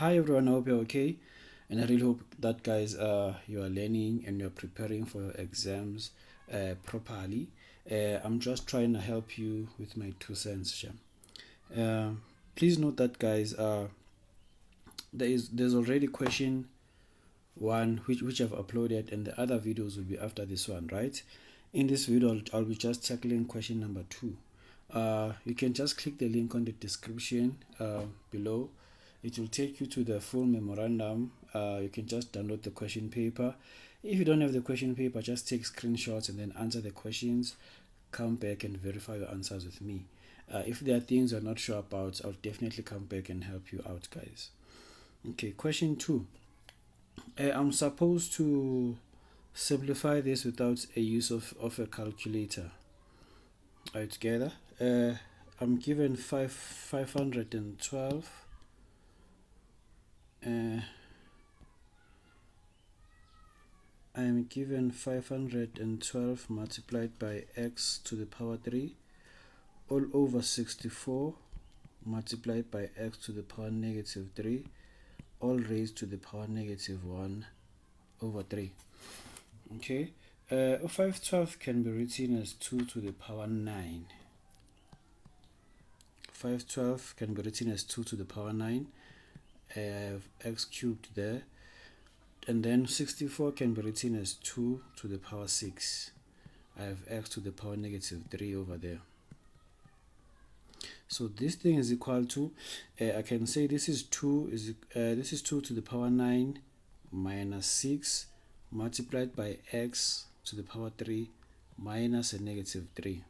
Hi everyone, I hope you're okay, and I really hope that guys you are learning and you're preparing for your exams properly. I'm just trying to help you with my 2 cents. Please note that guys there's already question one which I've uploaded, and the other videos will be after this one, right? In this video I'll be just tackling question number 2. You can just click the link on the description below. It will take you to the full memorandum. You can just download the question paper. If you don't have the question paper, just take screenshots and then answer the questions. Come back and verify your answers with me. If there are things you're not sure about, I'll definitely come back and help you out, guys. Okay, question 2. I'm supposed to simplify this without a use of a calculator. Are you together? I'm given 512. I am given 512 multiplied by x to the power 3 all over 64 multiplied by x to the power negative 3 all raised to the power negative 1 over 3. Okay, 512 can be written as 2 to the power 9. 512 can be written as 2 to the power 9. I have x cubed there. And then 64 can be written as 2 to the power 6. I have x to the power negative 3 over there. So this thing is equal to, I can say this is 2 to the power 9 minus 6 multiplied by x to the power 3 minus a negative 3.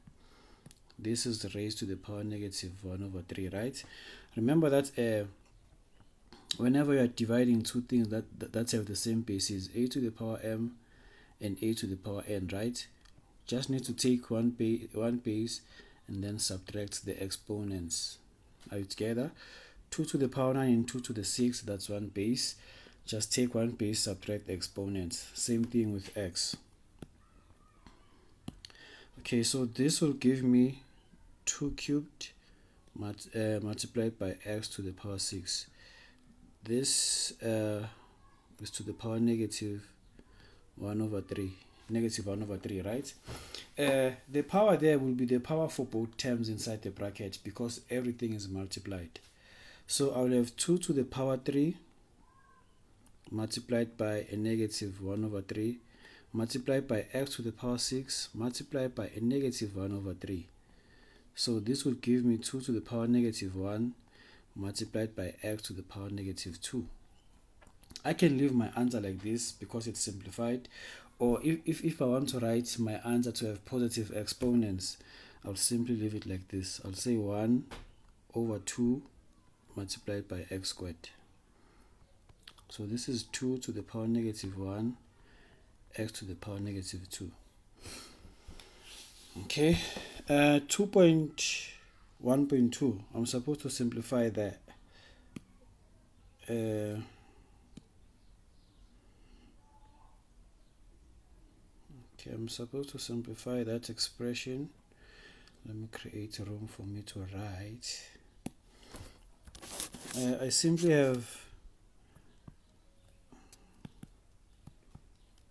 This is raised to the power negative 1 over 3, right? Remember that whenever you are dividing two things that have the same bases, a to the power m and a to the power n, right? Just need to take one base and then subtract the exponents. Are you together? 2 to the power 9 and 2 to the 6, that's one base. Just take one base, subtract the exponents. Same thing with x. Okay, so this will give me 2 cubed multiplied by x to the power 6. This is to the power negative 1 over 3. Negative 1 over 3, right? The power there will be the power for both terms inside the bracket because everything is multiplied. So I will have 2 to the power 3 multiplied by a negative 1 over 3 multiplied by x to the power 6 multiplied by a negative 1 over 3. So this will give me 2 to the power negative 1 multiplied by x to the power negative 2. I can leave my answer like this because it's simplified, or if I want to write my answer to have positive exponents, I'll simply leave it like this. I'll say 1 over 2 multiplied by x squared. So this is 2 to the power negative 1 x to the power negative 2. Okay, 2.1.2, I'm supposed to simplify that. Okay, I'm supposed to simplify that expression. Let me create a room for me to write. I simply have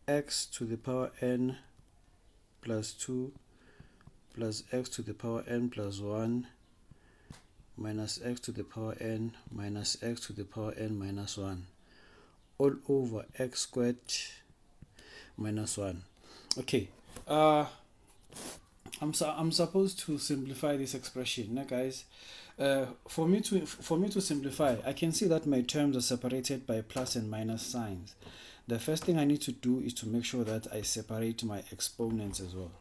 x to the power n plus 2 plus x to the power n plus 1 minus x to the power n minus x to the power n minus 1 all over x squared minus 1. Okay, I'm supposed to simplify this expression now, guys. For me to simplify, I can see that my terms are separated by plus and minus signs. The first thing I need to do is to make sure that I separate my exponents as well.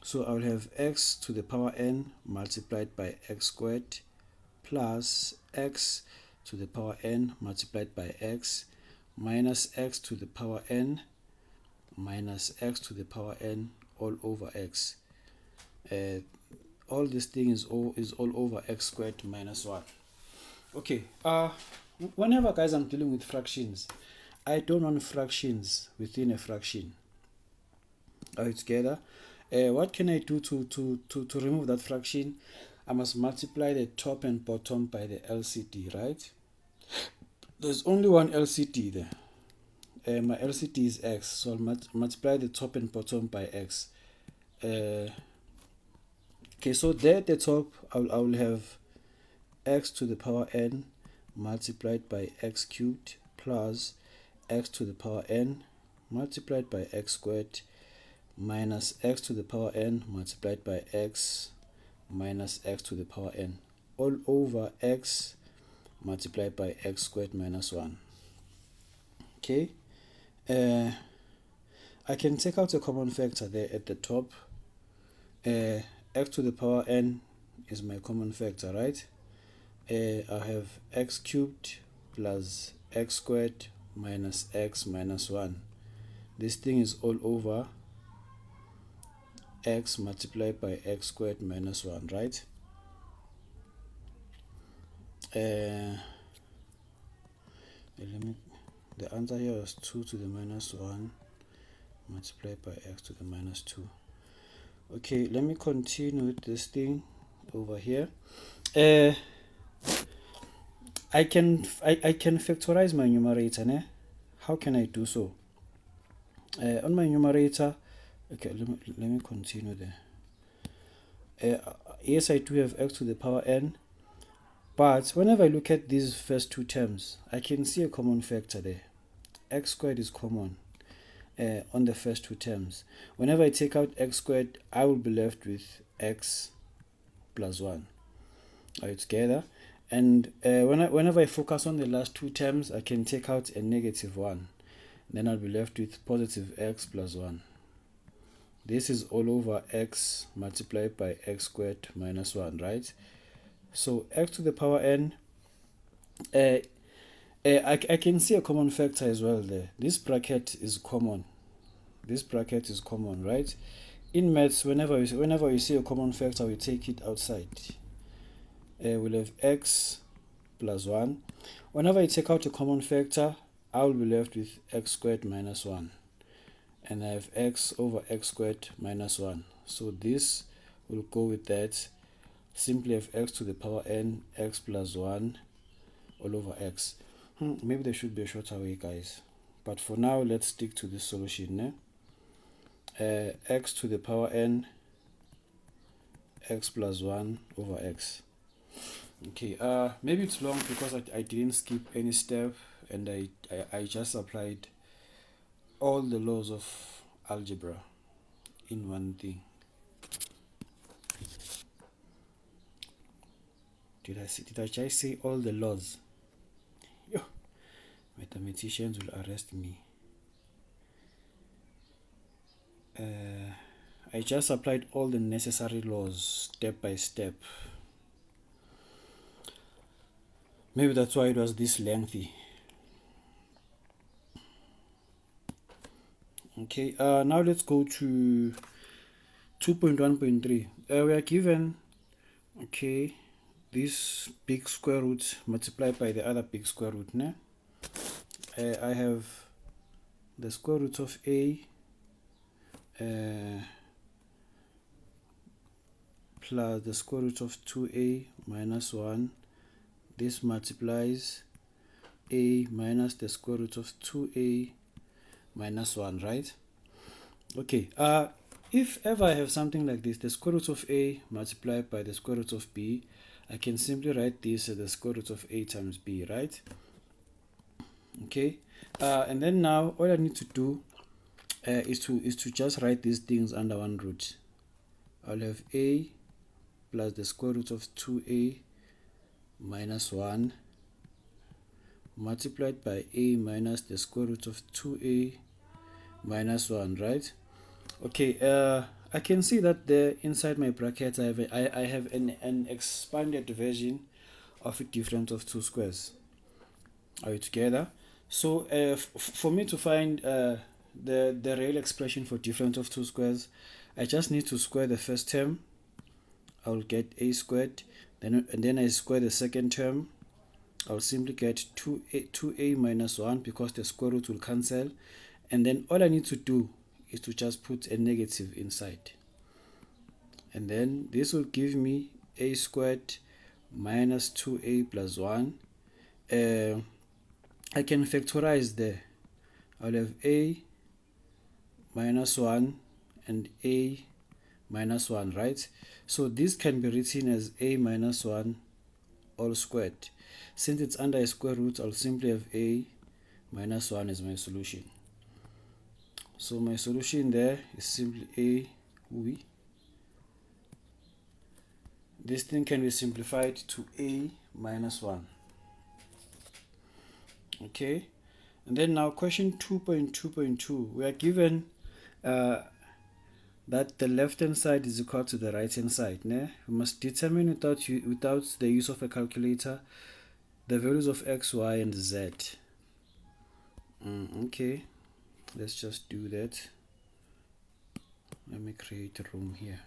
So I'll have x to the power n multiplied by x squared plus x to the power n multiplied by x minus x to the power n minus x to the power n all over x. All this thing is all over x squared minus 1. Okay, whenever guys I'm dealing with fractions, I don't want fractions within a fraction. Are you together? What can I do to remove that fraction? I must multiply the top and bottom by the LCD, right? there's only one LCD there. My LCD is x, so I'll multiply the top and bottom by x. Okay, so there at the top I will have x to the power n multiplied by x cubed plus x to the power n multiplied by x squared minus x to the power n multiplied by x minus x to the power n all over x multiplied by x squared minus 1. Okay, I can take out a common factor there at the top. X to the power n is my common factor, right? I have x cubed plus x squared minus x minus 1. This thing is all over x multiplied by x squared minus 1, right? The answer here is 2 to the minus 1 multiplied by x to the minus 2. Okay, let me continue with this thing over here. I can factorize my numerator, né? How can I do so? On my numerator, okay, let me continue there. Yes, I do have x to the power n, but whenever I look at these first two terms, I can see a common factor there. X squared is common on the first two terms. Whenever I take out x squared, I will be left with x plus 1. Are you together? And whenever I focus on the last two terms, I can take out a negative 1. Then I'll be left with positive x plus 1. This is all over x multiplied by x squared minus 1, right? So x to the power n, I can see a common factor as well there. This bracket is common. This bracket is common, right? In maths, whenever you see a common factor, we take it outside. We'll have x plus 1. Whenever I take out a common factor, I will be left with x squared minus 1. And I have x over x squared minus 1. So this will go with that. Simply have x to the power n, x plus 1 all over x. Maybe there should be a shorter way, guys. But for now, let's stick to this solution. X to the power n, x plus 1 over x. Okay, maybe it's long because I didn't skip any step, and I just applied all the laws of algebra in one thing. Did I just say all the laws? Yo, mathematicians will arrest me. I just applied all the necessary laws step by step. Maybe that's why it was this lengthy. Okay, now let's go to 2.1.3. We are given, okay, this big square root multiplied by the other big square root. I have the square root of a plus the square root of 2a minus 1. This multiplies a minus the square root of 2a minus 1, right? Okay, if ever I have something like this, the square root of a multiplied by the square root of b, I can simply write this as the square root of a times b, right? Okay, and then now all I need to do is to just write these things under one root. I'll have a plus the square root of 2a minus 1 multiplied by a minus the square root of 2a minus 1, right? Okay, I can see that there inside my bracket I have an expanded version of a difference of two squares. Are you together? So for me to find the real expression for difference of two squares, I just need to square the first term. I will get a squared, and then I square the second term. I'll simply get 2a minus 1 because the square root will cancel, and then all I need to do is to just put a negative inside, and then this will give me a squared minus 2a plus 1. I can factorize there. I'll have a minus 1 and a minus 1, right? So this can be written as a minus 1 all squared. Since it's under a square root, I'll simply have a minus 1 as my solution. So my solution there is simply a we. This thing can be simplified to a minus 1. Okay, and then now question 2.2.2, we are given that the left hand side is equal to the right hand side. We must determine without the use of a calculator the values of x, y, and z. Okay, let's just do that. Let me create a room here.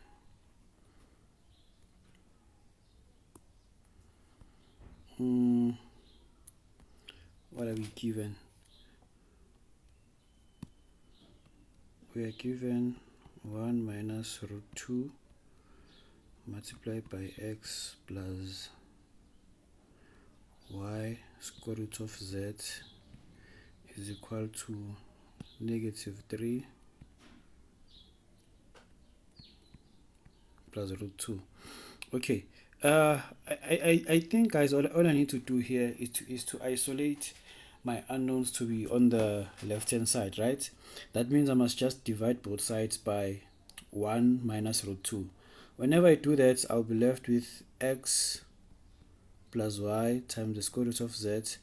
What are we given? We are given 1 minus root 2 multiplied by x plus y square root of z is equal to negative 3 plus root 2. Okay, I think, guys, all I need to do here is to isolate my unknowns to be on the left hand side, right? That means I must just divide both sides by 1 minus root 2. Whenever I do that, I'll be left with x plus y times the square root of z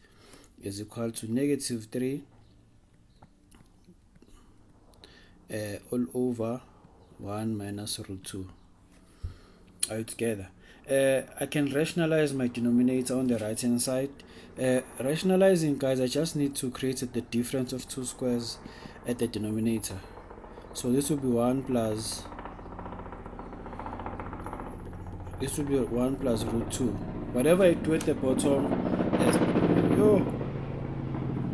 is equal to negative 3 all over 1 minus root 2 all together. I can rationalize my denominator on the right hand side. Rationalizing, guys, I just need to create the difference of two squares at the denominator. So this will be 1 plus root 2. Whatever I do at the bottom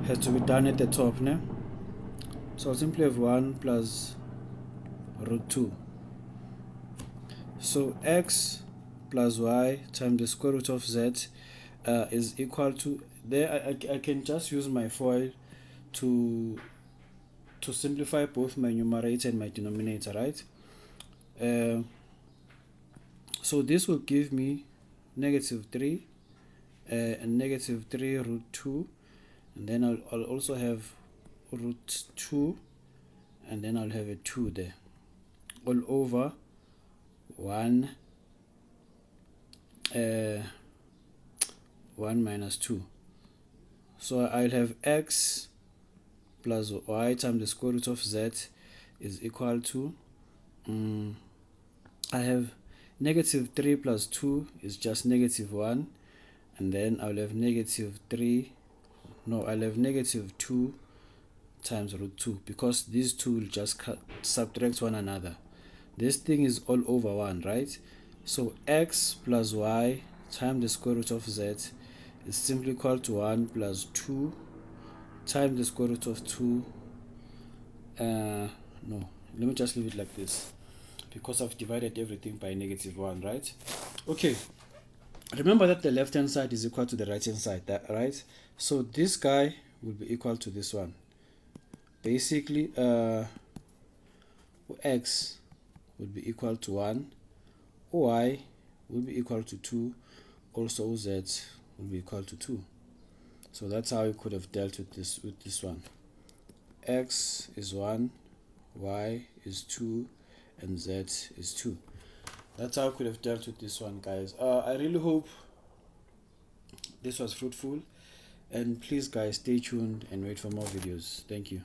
has to be done at the top. So I'll simply have 1 plus root 2. So x plus y times the square root of z is equal to, there I can just use my FOIL to simplify both my numerator and my denominator, right? So this will give me negative 3 and negative 3 root 2, and then I'll also have root 2, and then I'll have a 2 there, all over 1 minus 2. So I'll have x plus y times the square root of z is equal to, I have negative 3 plus 2 is just negative 1, and then I'll have negative 2 times root 2, because these two will just subtract one another. This thing is all over 1, right? So x plus y times the square root of z is simply equal to 1 plus 2 times the square root of 2. No, let me just leave it like this, because I've divided everything by negative 1, right? Okay, remember that the left hand side is equal to the right hand side, right? So this guy will be equal to this one. Basically, x will be equal to 1, y will be equal to 2, also z will be equal to 2. So that's how we could have dealt with this one. X is 1, y is 2, and z is 2. That's how I could have dealt with this one, guys. I really hope this was fruitful, and please, guys, stay tuned and wait for more videos. Thank you.